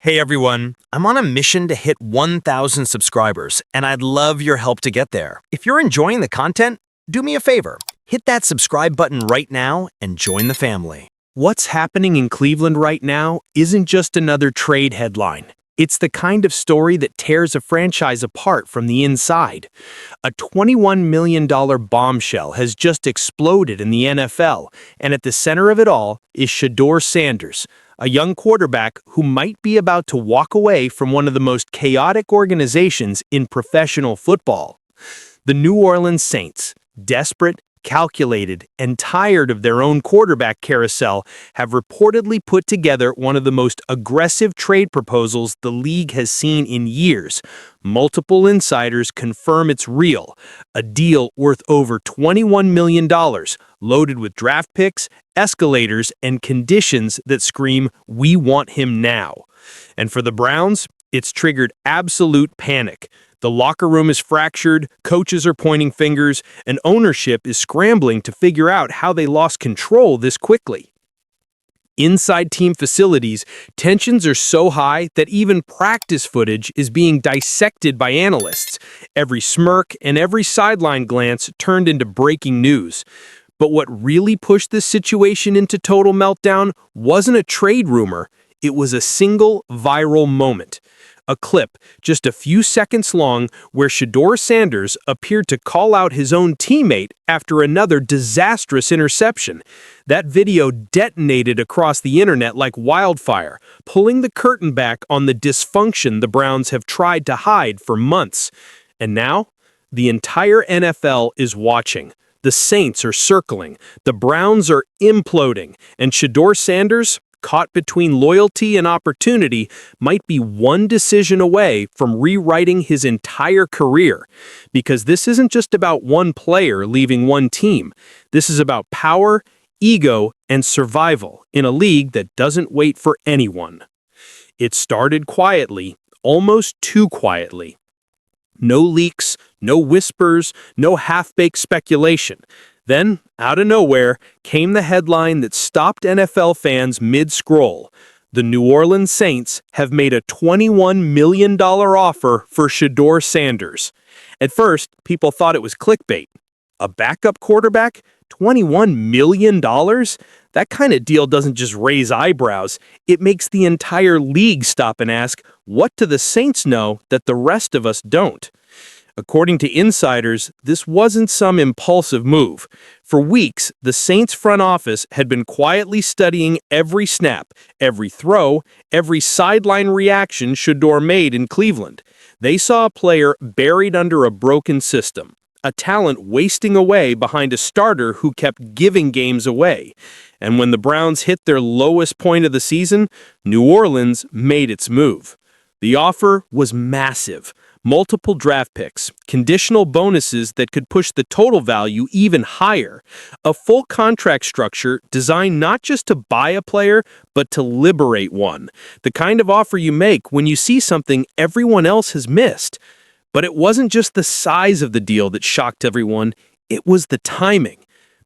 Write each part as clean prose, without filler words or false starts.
Hey everyone, I'm on a mission to hit 1,000 subscribers, and I'd love your help to get there. If you're enjoying the content, do me a favor. Hit that subscribe button right now and join the family. What's happening in Cleveland right now isn't just another trade headline. It's the kind of story that tears a franchise apart from the inside. A $21 million bombshell has just exploded in the NFL, and at the center of it all is Shedeur Sanders, a young quarterback who might be about to walk away from one of the most chaotic organizations in professional football. The New Orleans Saints, desperate, calculated, and tired of their own quarterback carousel, have reportedly put together one of the most aggressive trade proposals the league has seen in years. Multiple insiders confirm it's real, a deal worth over $21 million, loaded with draft picks, escalators, and conditions that scream, "We want him now." And for the Browns, it's triggered absolute panic. The locker room is fractured, coaches are pointing fingers, and ownership is scrambling to figure out how they lost control this quickly. Inside team facilities, tensions are so high that even practice footage is being dissected by analysts. Every smirk and every sideline glance turned into breaking news. But what really pushed this situation into total meltdown wasn't a trade rumor, it was a single viral moment. A clip, just a few seconds long, where Shedeur Sanders appeared to call out his own teammate after another disastrous interception. That video detonated across the internet like wildfire, pulling the curtain back on the dysfunction the Browns have tried to hide for months. And now, the entire NFL is watching. The Saints are circling, the Browns are imploding, and Shedeur Sanders, caught between loyalty and opportunity, might be one decision away from rewriting his entire career. Because this isn't just about one player leaving one team. This is about power, ego, and survival in a league that doesn't wait for anyone. It started quietly, almost too quietly. No leaks, no whispers, no half-baked speculation. Then, out of nowhere, came the headline that stopped NFL fans mid-scroll. The New Orleans Saints have made a $21 million offer for Shedeur Sanders. At first, people thought it was clickbait. A backup quarterback? $21 million? That kind of deal doesn't just raise eyebrows. It makes the entire league stop and ask, what do the Saints know that the rest of us don't? According to insiders, this wasn't some impulsive move. For weeks, the Saints front office had been quietly studying every snap, every throw, every sideline reaction Shedeur made in Cleveland. They saw a player buried under a broken system, a talent wasting away behind a starter who kept giving games away. And when the Browns hit their lowest point of the season, New Orleans made its move. The offer was massive. Multiple draft picks, conditional bonuses that could push the total value even higher, a full contract structure designed not just to buy a player, but to liberate one, the kind of offer you make when you see something everyone else has missed. But it wasn't just the size of the deal that shocked everyone, it was the timing.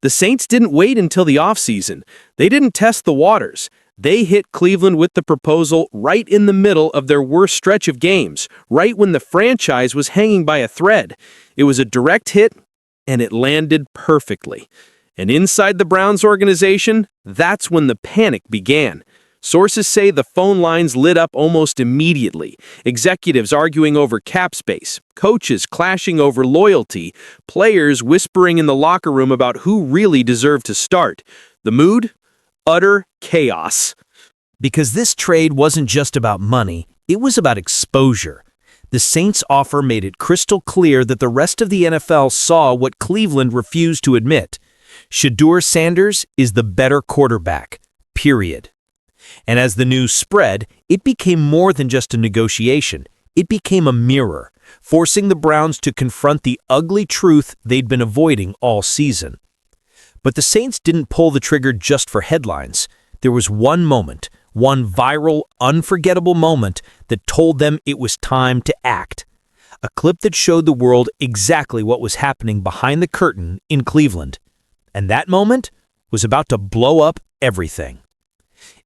The Saints didn't wait until the offseason. They didn't test the waters. They hit Cleveland with the proposal right in the middle of their worst stretch of games, right when the franchise was hanging by a thread. It was a direct hit, and it landed perfectly. And inside the Browns organization, that's when the panic began. Sources say the phone lines lit up almost immediately, executives arguing over cap space, coaches clashing over loyalty, players whispering in the locker room about who really deserved to start. The mood? Utter chaos. Because this trade wasn't just about money, it was about exposure. The Saints' offer made it crystal clear that the rest of the NFL saw what Cleveland refused to admit. Shedeur Sanders is the better quarterback, period. And as the news spread, it became more than just a negotiation. It became a mirror, forcing the Browns to confront the ugly truth they'd been avoiding all season. But the Saints didn't pull the trigger just for headlines. There was one moment, one viral, unforgettable moment that told them it was time to act. A clip that showed the world exactly what was happening behind the curtain in Cleveland. And that moment was about to blow up everything.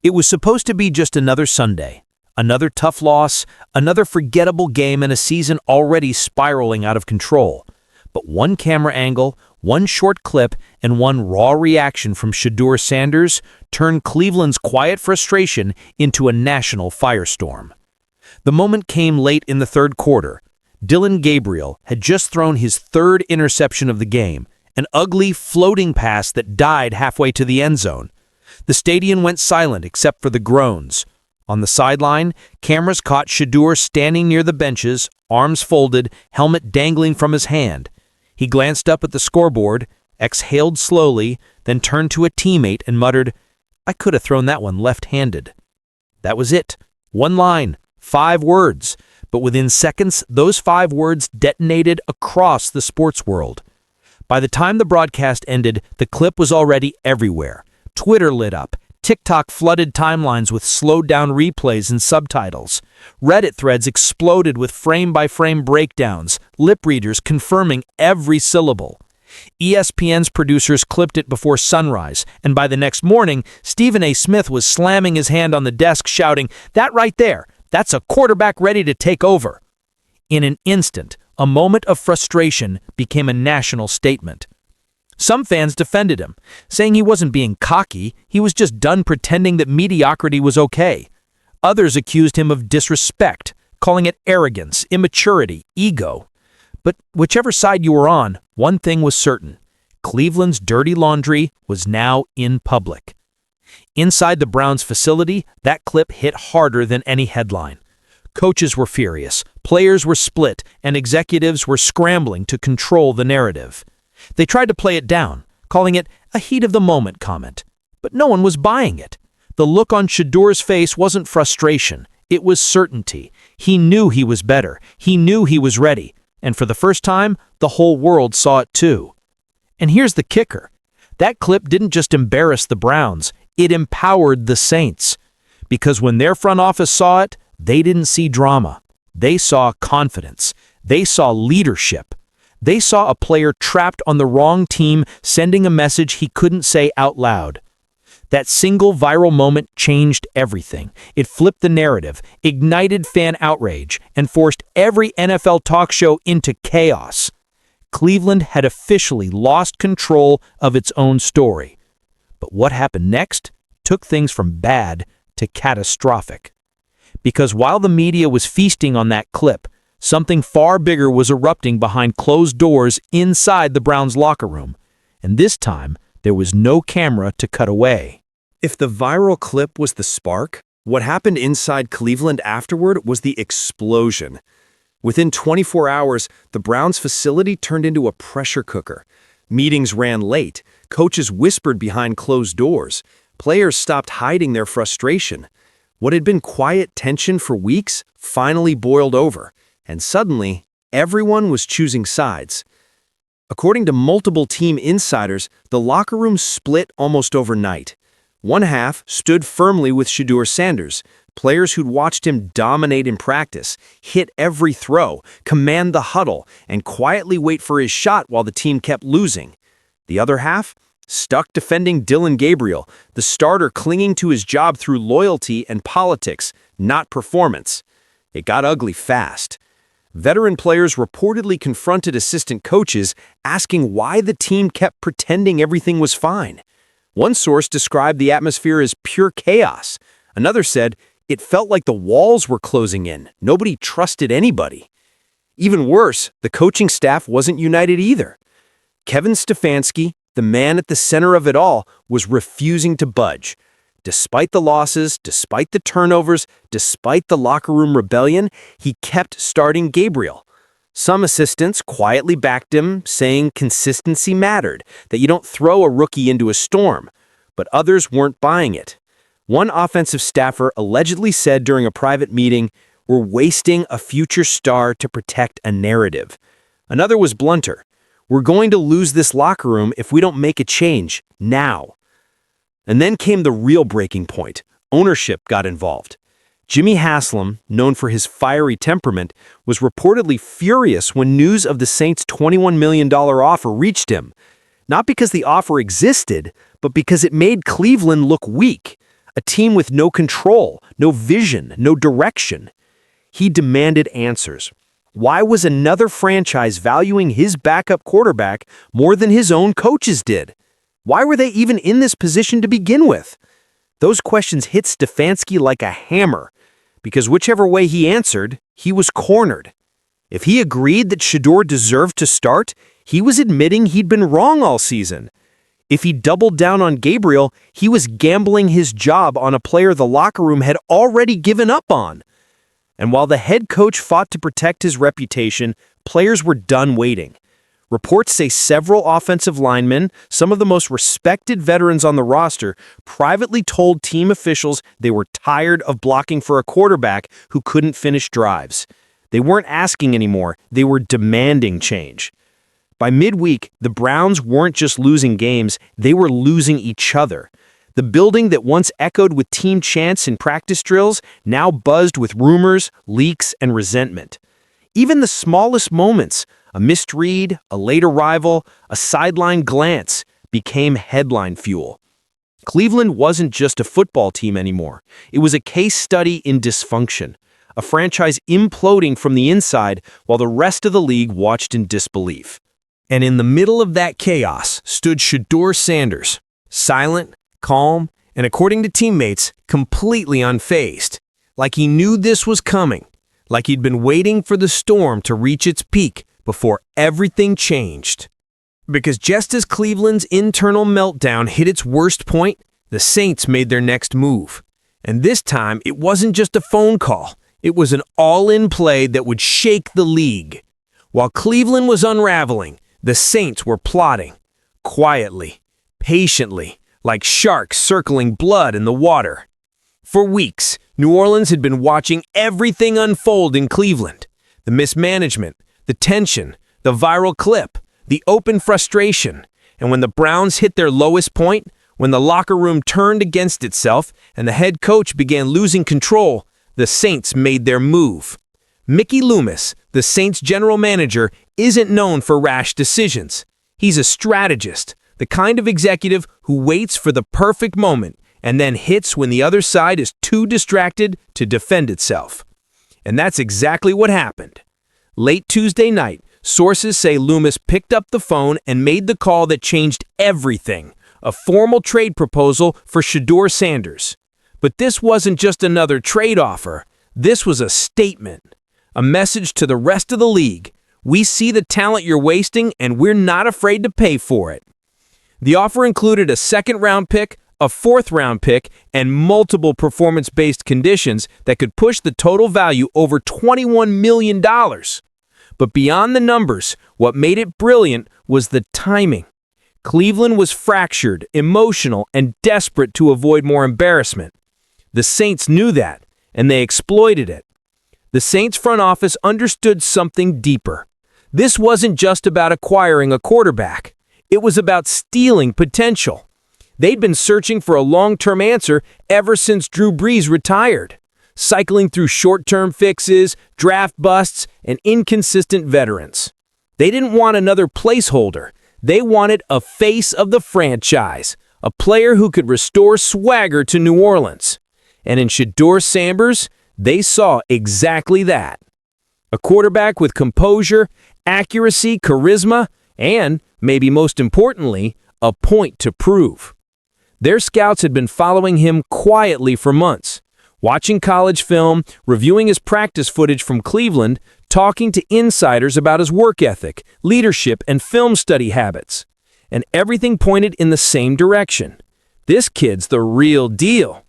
It was supposed to be just another Sunday, Another tough loss, another forgettable game, and a season already spiraling out of control. But one camera angle, one short clip, and one raw reaction from Shedeur Sanders turned Cleveland's quiet frustration into a national firestorm. The moment came late in the third quarter. Dillon Gabriel had just thrown his third interception of the game, an ugly, floating pass that died halfway to the end zone. The stadium went silent except for the groans. On the sideline, cameras caught Shedeur standing near the benches, arms folded, helmet dangling from his hand. He glanced up at the scoreboard, exhaled slowly, then turned to a teammate and muttered, "I could have thrown that one left-handed." That was it. One line, 5 words. But within seconds, those 5 words detonated across the sports world. By the time the broadcast ended, the clip was already everywhere. Twitter lit up. TikTok flooded timelines with slowed-down replays and subtitles. Reddit threads exploded with frame-by-frame breakdowns, lip readers confirming every syllable. ESPN's producers clipped it before sunrise, and by the next morning, Stephen A. Smith was slamming his hand on the desk shouting, "That right there, that's a quarterback ready to take over." In an instant, a moment of frustration became a national statement. Some fans defended him, saying he wasn't being cocky, he was just done pretending that mediocrity was okay. Others accused him of disrespect, calling it arrogance, immaturity, ego. But whichever side you were on, one thing was certain. Cleveland's dirty laundry was now in public. Inside the Browns facility, that clip hit harder than any headline. Coaches were furious, players were split, and executives were scrambling to control the narrative. They tried to play it down, calling it a heat-of-the-moment comment. But no one was buying it. The look on Shedeur's face wasn't frustration. It was certainty. He knew he was better. He knew he was ready. And for the first time, the whole world saw it too. And here's the kicker. That clip didn't just embarrass the Browns. It empowered the Saints. Because when their front office saw it, they didn't see drama. They saw confidence. They saw leadership. They saw a player trapped on the wrong team sending a message he couldn't say out loud. That single viral moment changed everything. It flipped the narrative, ignited fan outrage, and forced every NFL talk show into chaos. Cleveland had officially lost control of its own story. But what happened next took things from bad to catastrophic. Because while the media was feasting on that clip, something far bigger was erupting behind closed doors inside the Browns locker room. And this time, there was no camera to cut away. If the viral clip was the spark, what happened inside Cleveland afterward was the explosion. Within 24 hours, the Browns facility turned into a pressure cooker. Meetings ran late, coaches whispered behind closed doors, players stopped hiding their frustration. What had been quiet tension for weeks finally boiled over. And suddenly, everyone was choosing sides. According to multiple team insiders, the locker room split almost overnight. One half stood firmly with Shedeur Sanders, players who'd watched him dominate in practice, hit every throw, command the huddle, and quietly wait for his shot while the team kept losing. The other half stuck defending Dillon Gabriel, the starter clinging to his job through loyalty and politics, not performance. It got ugly fast. Veteran players reportedly confronted assistant coaches, asking why the team kept pretending everything was fine. One source described the atmosphere as pure chaos. Another said, it felt like the walls were closing in. Nobody trusted anybody. Even worse, the coaching staff wasn't united either. Kevin Stefanski, the man at the center of it all, was refusing to budge. Despite the losses, despite the turnovers, despite the locker room rebellion, he kept starting Gabriel. Some assistants quietly backed him, saying consistency mattered, that you don't throw a rookie into a storm. But others weren't buying it. One offensive staffer allegedly said during a private meeting, "We're wasting a future star to protect a narrative." Another was blunter. "We're going to lose this locker room if we don't make a change now." And then came the real breaking point. Ownership got involved. Jimmy Haslam, known for his fiery temperament, was reportedly furious when news of the Saints' $21 million offer reached him. Not because the offer existed, but because it made Cleveland look weak. a team with no control, no vision, no direction. He demanded answers. Why was another franchise valuing his backup quarterback more than his own coaches did? Why were they even in this position to begin with? Those questions hit Stefanski like a hammer, because whichever way he answered, he was cornered. If he agreed that Shedeur deserved to start, he was admitting he'd been wrong all season. If he doubled down on Gabriel, he was gambling his job on a player the locker room had already given up on. And while the head coach fought to protect his reputation, players were done waiting. Reports say several offensive linemen, some of the most respected veterans on the roster, privately told team officials they were tired of blocking for a quarterback who couldn't finish drives. They weren't asking anymore, they were demanding change. By midweek, the Browns weren't just losing games, they were losing each other. The building that once echoed with team chants and practice drills now buzzed with rumors, leaks, and resentment. Even the smallest moments, a missed read, a late arrival, a sideline glance, became headline fuel. Cleveland wasn't just a football team anymore. It was a case study in dysfunction, a franchise imploding from the inside while the rest of the league watched in disbelief. And in the middle of that chaos stood Shedeur Sanders, silent, calm, and according to teammates, completely unfazed. Like he knew this was coming, like he'd been waiting for the storm to reach its peak before everything changed. Because just as Cleveland's internal meltdown hit its worst point, the Saints made their next move. And this time, it wasn't just a phone call. It was an all-in play that would shake the league. While Cleveland was unraveling, the Saints were plotting, quietly, patiently, like sharks circling blood in the water. For weeks, New Orleans had been watching everything unfold in Cleveland. The mismanagement, the tension, the viral clip, the open frustration. And when the Browns hit their lowest point, when the locker room turned against itself and the head coach began losing control, the Saints made their move. Mickey Loomis, the Saints general manager, isn't known for rash decisions. He's a strategist, the kind of executive who waits for the perfect moment and then hits when the other side is too distracted to defend itself. And that's exactly what happened. Late Tuesday night, sources say Loomis picked up the phone and made the call that changed everything, a formal trade proposal for Shedeur Sanders. But this wasn't just another trade offer. This was a statement, a message to the rest of the league. We see the talent you're wasting, and we're not afraid to pay for it. The offer included a second-round pick, a fourth-round pick, and multiple performance-based conditions that could push the total value over $21 million. But beyond the numbers, what made it brilliant was the timing. Cleveland was fractured, emotional, and desperate to avoid more embarrassment. The Saints knew that, and they exploited it. The Saints front office understood something deeper. This wasn't just about acquiring a quarterback. It was about stealing potential. They'd been searching for a long-term answer ever since Drew Brees retired, cycling through short-term fixes, draft busts, and inconsistent veterans. They didn't want another placeholder. They wanted a face of the franchise, a player who could restore swagger to New Orleans. And in Shedeur Sanders, they saw exactly that. A quarterback with composure, accuracy, charisma, and, maybe most importantly, a point to prove. Their scouts had been following him quietly for months, watching college film, reviewing his practice footage from Cleveland, talking to insiders about his work ethic, leadership, and film study habits. And everything pointed in the same direction. This kid's the real deal.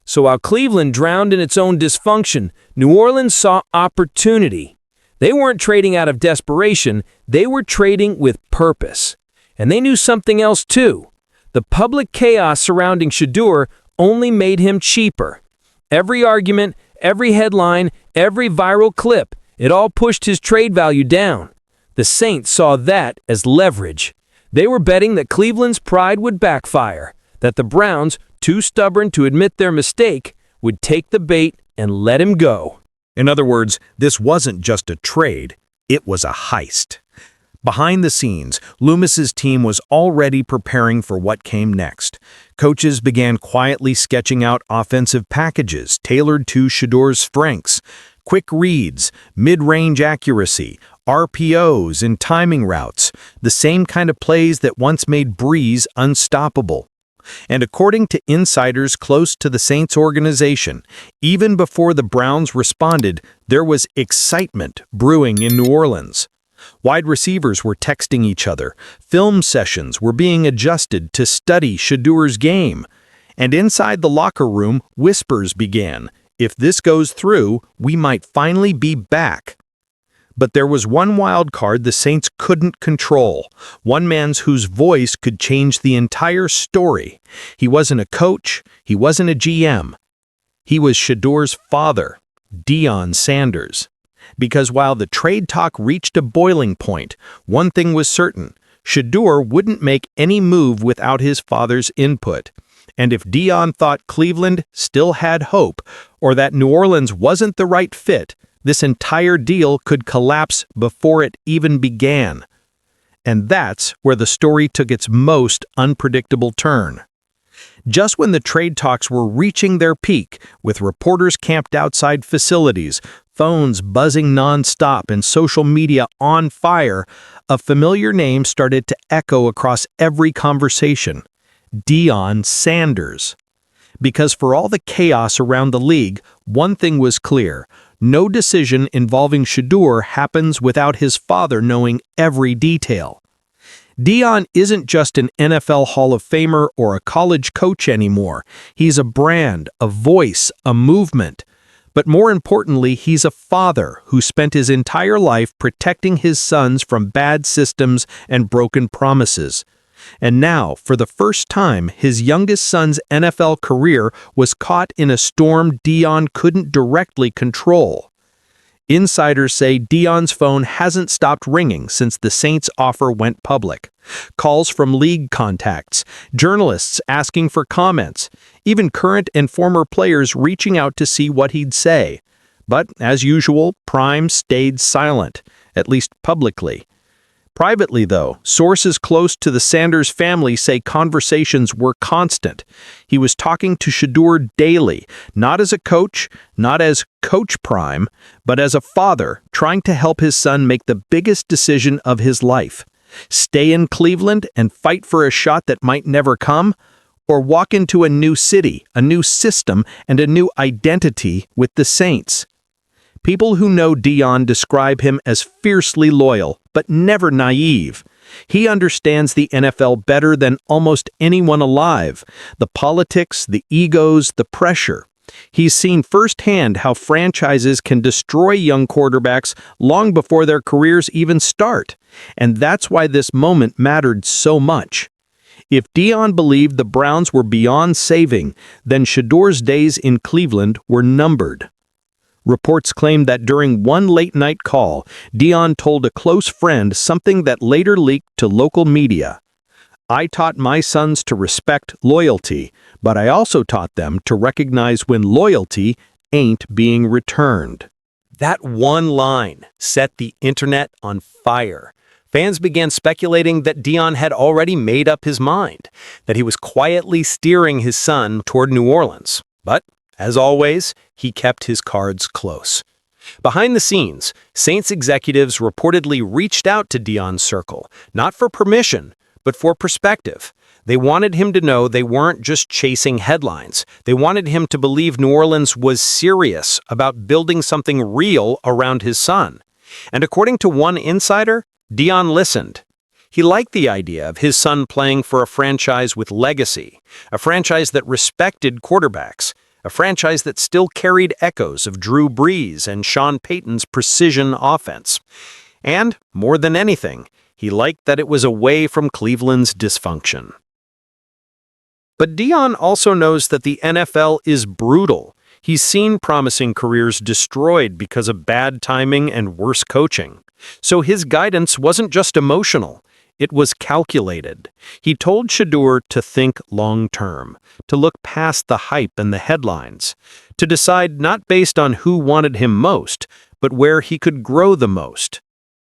So while Cleveland drowned in its own dysfunction, New Orleans saw opportunity. They weren't trading out of desperation, they were trading with purpose. And they knew something else too. The public chaos surrounding Shedeur only made him cheaper. Every argument, every headline, every viral clip, it all pushed his trade value down. The Saints saw that as leverage. They were betting that Cleveland's pride would backfire, that the Browns, too stubborn to admit their mistake, would take the bait and let him go. In other words, this wasn't just a trade, it was a heist. Behind the scenes, Loomis's team was already preparing for what came next. Coaches began quietly sketching out offensive packages tailored to Shedeur's strengths. Quick reads, mid-range accuracy, RPOs, and timing routes, the same kind of plays that once made Breeze unstoppable. And according to insiders close to the Saints organization, even before the Browns responded, there was excitement brewing in New Orleans. Wide receivers were texting each other, film sessions were being adjusted to study Shedeur's game, and inside the locker room, whispers began. If this goes through, we might finally be back. But there was one wild card the Saints couldn't control, one man's whose voice could change the entire story. He wasn't a coach, he wasn't a GM. He was Shedeur's father, Deion Sanders. Because while the trade talk reached a boiling point, one thing was certain: Shedeur wouldn't make any move without his father's input. And if Deion thought Cleveland still had hope, or that New Orleans wasn't the right fit, this entire deal could collapse before it even began. And that's where the story took its most unpredictable turn. Just when the trade talks were reaching their peak, with reporters camped outside facilities, phones buzzing nonstop, and social media on fire, a familiar name started to echo across every conversation: Deion Sanders. Because for all the chaos around the league, one thing was clear: no decision involving Shedeur happens without his father knowing every detail. Deion isn't just an NFL Hall of Famer or a college coach anymore. He's a brand, a voice, a movement. But more importantly, he's a father who spent his entire life protecting his sons from bad systems and broken promises. And now, for the first time, his youngest son's NFL career was caught in a storm Deion couldn't directly control. Insiders say Deion's phone hasn't stopped ringing since the Saints' offer went public. Calls from league contacts, journalists asking for comments, even current and former players reaching out to see what he'd say. But, as usual, Prime stayed silent, at least publicly. Privately, though, sources close to the Sanders family say conversations were constant. He was talking to Shedeur daily, not as a coach, not as Coach Prime, but as a father trying to help his son make the biggest decision of his life: stay in Cleveland and fight for a shot that might never come, or walk into a new city, a new system, and a new identity with the Saints. People who know Deion describe him as fiercely loyal, but never naive. He understands the NFL better than almost anyone alive: the politics, the egos, the pressure. He's seen firsthand how franchises can destroy young quarterbacks long before their careers even start. And that's why this moment mattered so much. If Deion believed the Browns were beyond saving, then Shedeur's days in Cleveland were numbered. Reports claim that during one late-night call, Deion told a close friend something that later leaked to local media. "I taught my sons to respect loyalty, but I also taught them to recognize when loyalty ain't being returned." That one line set the internet on fire. Fans began speculating that Deion had already made up his mind, that he was quietly steering his son toward New Orleans. But as always, he kept his cards close. Behind the scenes, Saints executives reportedly reached out to Deion's circle, not for permission, but for perspective. They wanted him to know they weren't just chasing headlines. They wanted him to believe New Orleans was serious about building something real around his son. And according to one insider, Deion listened. He liked the idea of his son playing for a franchise with legacy, a franchise that respected quarterbacks, a franchise that still carried echoes of Drew Brees and Sean Payton's precision offense. And, more than anything, he liked that it was away from Cleveland's dysfunction. But Deion also knows that the NFL is brutal. He's seen promising careers destroyed because of bad timing and worse coaching. So his guidance wasn't just emotional. It was calculated. He told Shedeur to think long-term, to look past the hype and the headlines, to decide not based on who wanted him most, but where he could grow the most.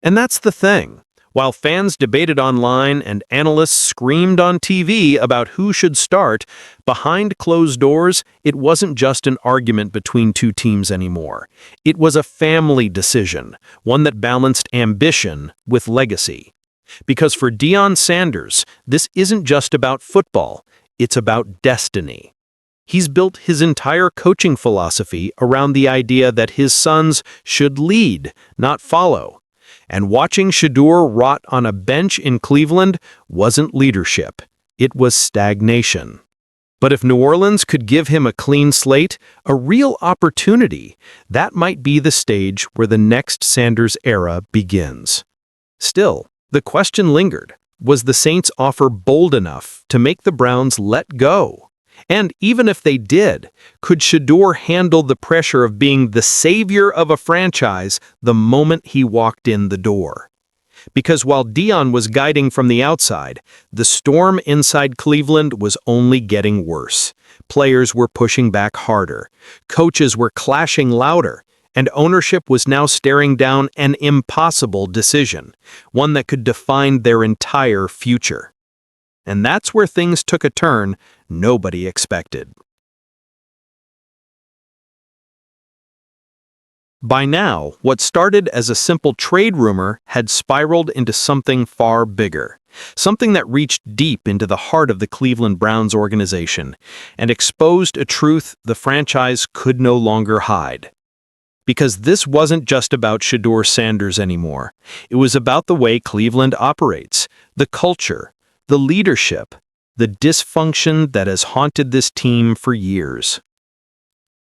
And that's the thing. While fans debated online and analysts screamed on TV about who should start, behind closed doors, it wasn't just an argument between two teams anymore. It was a family decision, one that balanced ambition with legacy. Because for Deion Sanders, this isn't just about football, it's about destiny. He's built his entire coaching philosophy around the idea that his sons should lead, not follow. And watching Shedeur rot on a bench in Cleveland wasn't leadership. It was stagnation. But if New Orleans could give him a clean slate, a real opportunity, that might be the stage where the next Sanders era begins. Still, the question lingered. Was the Saints' offer bold enough to make the Browns let go? And even if they did, could Shedeur handle the pressure of being the savior of a franchise the moment he walked in the door? Because while Deion was guiding from the outside, the storm inside Cleveland was only getting worse. Players were pushing back harder, coaches were clashing louder, and ownership was now staring down an impossible decision, one that could define their entire future. And that's where things took a turn nobody expected. By now, what started as a simple trade rumor had spiraled into something far bigger, something that reached deep into the heart of the Cleveland Browns organization and exposed a truth the franchise could no longer hide. Because this wasn't just about Shedeur Sanders anymore. It was about the way Cleveland operates, the culture, the leadership, the dysfunction that has haunted this team for years.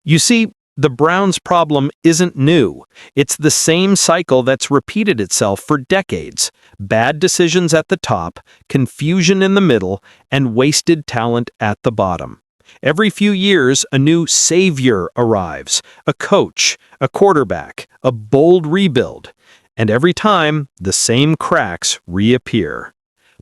You see, the Browns' problem isn't new. It's the same cycle that's repeated itself for decades. Bad decisions at the top, confusion in the middle, and wasted talent at the bottom. Every few years, a new savior arrives, a coach, a quarterback, a bold rebuild. And every time, the same cracks reappear.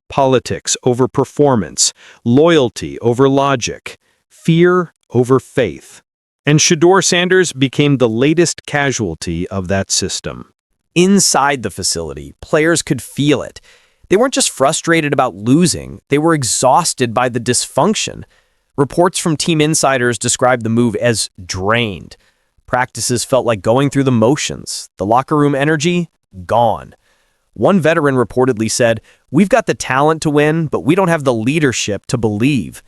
Politics over performance, loyalty over logic, fear over faith. And Shedeur Sanders became the latest casualty of that system. Inside the facility, players could feel it. They weren't just frustrated about losing, they were exhausted by the dysfunction. Reports from team insiders described the move as drained. Practices felt like going through the motions. The locker room energy, gone. One veteran reportedly said, "We've got the talent to win, but we don't have the leadership to believe."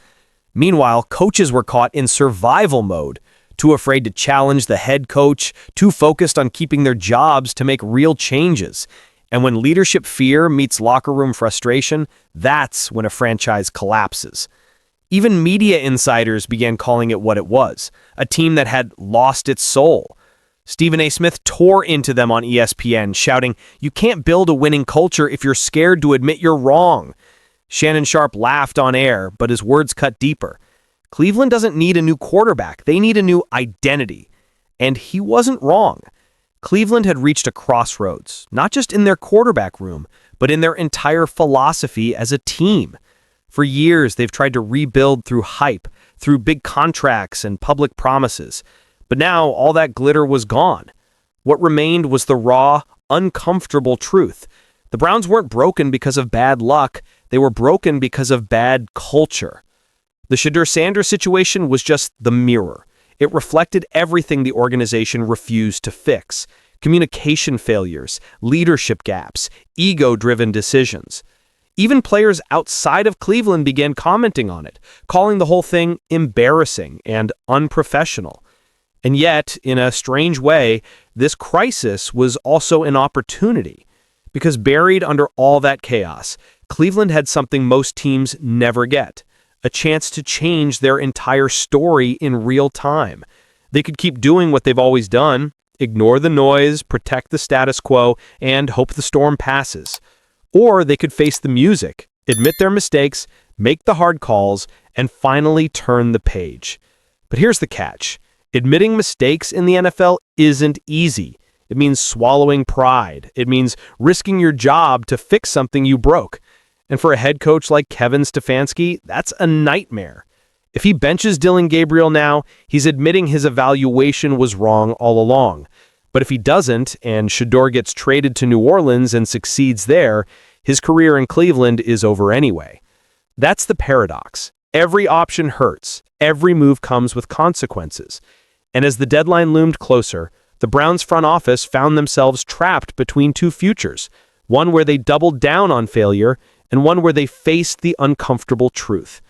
Meanwhile, coaches were caught in survival mode, too afraid to challenge the head coach, too focused on keeping their jobs to make real changes. And when leadership fear meets locker room frustration, that's when a franchise collapses. Even media insiders began calling it what it was, a team that had lost its soul. Stephen A. Smith tore into them on ESPN, shouting, "You can't build a winning culture if you're scared to admit you're wrong." Shannon Sharpe laughed on air, but his words cut deeper. Cleveland doesn't need a new quarterback. They need a new identity. And he wasn't wrong. Cleveland had reached a crossroads, not just in their quarterback room, but in their entire philosophy as a team. For years, they've tried to rebuild through hype, through big contracts and public promises. But now, all that glitter was gone. What remained was the raw, uncomfortable truth. The Browns weren't broken because of bad luck. They were broken because of bad culture. The Shedeur Sanders situation was just the mirror. It reflected everything the organization refused to fix. Communication failures, leadership gaps, ego-driven decisions. Even players outside of Cleveland began commenting on it, calling the whole thing embarrassing and unprofessional. And yet, in a strange way, this crisis was also an opportunity. Because buried under all that chaos, Cleveland had something most teams never get. A chance to change their entire story in real time. They could keep doing what they've always done, ignore the noise, protect the status quo, and hope the storm passes. Or they could face the music, admit their mistakes, make the hard calls, and finally turn the page. But here's the catch. Admitting mistakes in the NFL isn't easy. It means swallowing pride. It means risking your job to fix something you broke. And for a head coach like Kevin Stefanski, that's a nightmare. If he benches Dillon Gabriel now, he's admitting his evaluation was wrong all along. But if he doesn't, and Shedeur gets traded to New Orleans and succeeds there, his career in Cleveland is over anyway. That's the paradox. Every option hurts. Every move comes with consequences. And as the deadline loomed closer, the Browns front office found themselves trapped between two futures, one where they doubled down on failure and one where they faced the uncomfortable truth.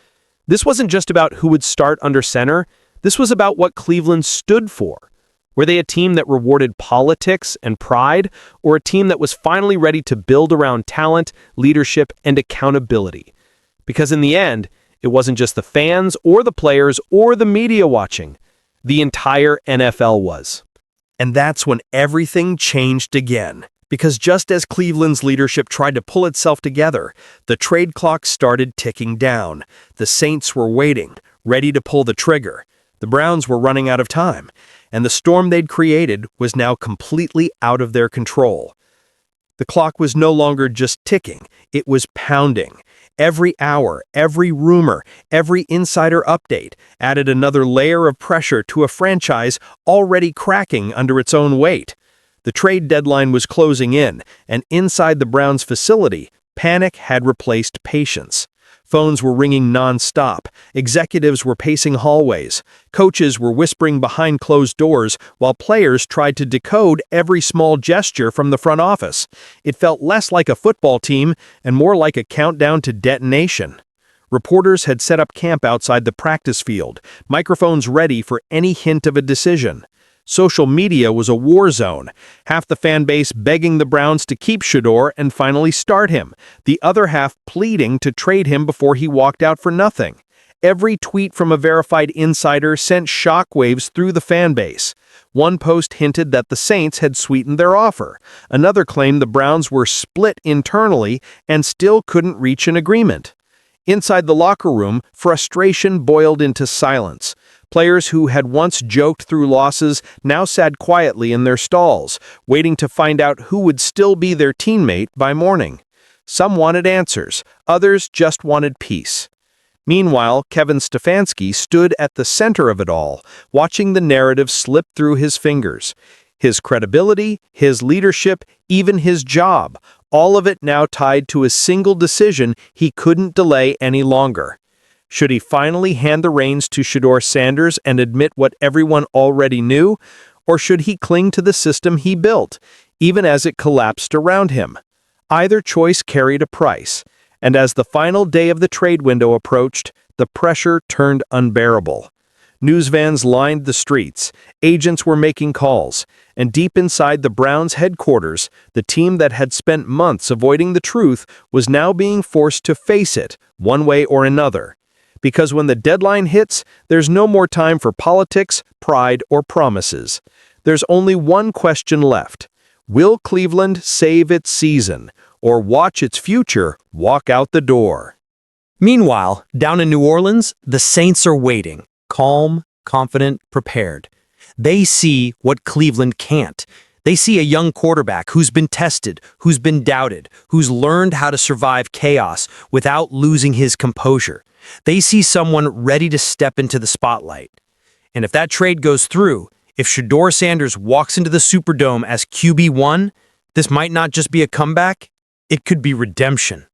This wasn't just about who would start under center. This was about what Cleveland stood for. Were they a team that rewarded politics and pride, or a team that was finally ready to build around talent, leadership, and accountability? Because in the end, it wasn't just the fans or the players or the media watching. The entire NFL was. And that's when everything changed again. Because just as Cleveland's leadership tried to pull itself together, the trade clock started ticking down. The Saints were waiting, ready to pull the trigger. The Browns were running out of time, and the storm they'd created was now completely out of their control. The clock was no longer just ticking, it was pounding. Every hour, every rumor, every insider update added another layer of pressure to a franchise already cracking under its own weight. The trade deadline was closing in, and inside the Browns facility, panic had replaced patience. Phones were ringing non-stop, executives were pacing hallways, coaches were whispering behind closed doors while players tried to decode every small gesture from the front office. It felt less like a football team and more like a countdown to detonation. Reporters had set up camp outside the practice field, microphones ready for any hint of a decision. Social media was a war zone, half the fan base begging the Browns to keep Shedeur and finally start him, the other half pleading to trade him before he walked out for nothing. Every tweet from a verified insider sent shockwaves through the fan base. One post hinted that the Saints had sweetened their offer. Another claimed the Browns were split internally and still couldn't reach an agreement. Inside the locker room, frustration boiled into silence. Players who had once joked through losses now sat quietly in their stalls, waiting to find out who would still be their teammate by morning. Some wanted answers, others just wanted peace. Meanwhile, Kevin Stefanski stood at the center of it all, watching the narrative slip through his fingers. His credibility, his leadership, even his job, all of it now tied to a single decision he couldn't delay any longer. Should he finally hand the reins to Shedeur Sanders and admit what everyone already knew, or should he cling to the system he built, even as it collapsed around him? Either choice carried a price, and as the final day of the trade window approached, the pressure turned unbearable. News vans lined the streets, agents were making calls, and deep inside the Browns' headquarters, the team that had spent months avoiding the truth was now being forced to face it, one way or another. Because when the deadline hits, there's no more time for politics, pride, or promises. There's only one question left. Will Cleveland save its season, or watch its future walk out the door? Meanwhile, down in New Orleans, the Saints are waiting, calm, confident, prepared. They see what Cleveland can't. They see a young quarterback who's been tested, who's been doubted, who's learned how to survive chaos without losing his composure. They see someone ready to step into the spotlight. And if that trade goes through, if Shedeur Sanders walks into the Superdome as QB1, this might not just be a comeback, it could be redemption.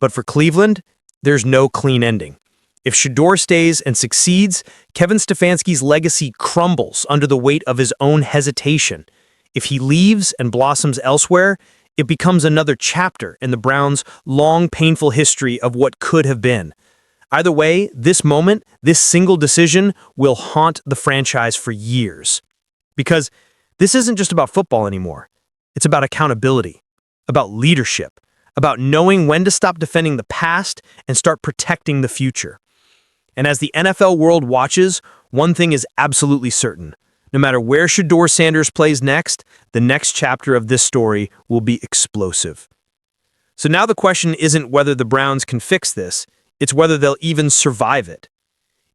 But for Cleveland, there's no clean ending. If Shedeur stays and succeeds, Kevin Stefanski's legacy crumbles under the weight of his own hesitation. If he leaves and blossoms elsewhere, it becomes another chapter in the Browns' long, painful history of what could have been. Either way, this moment, this single decision, will haunt the franchise for years. Because this isn't just about football anymore. It's about accountability, about leadership, about knowing when to stop defending the past and start protecting the future. And as the NFL world watches, one thing is absolutely certain. No matter where Shedeur Sanders plays next, the next chapter of this story will be explosive. So now the question isn't whether the Browns can fix this, it's whether they'll even survive it.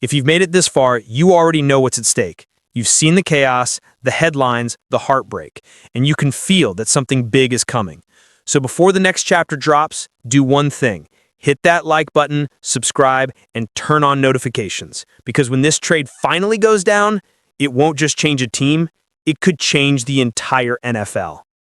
If you've made it this far, you already know what's at stake. You've seen the chaos, the headlines, the heartbreak, and you can feel that something big is coming. So before the next chapter drops, do one thing. Hit that like button, subscribe, and turn on notifications. Because when this trade finally goes down, it won't just change a team, it could change the entire NFL.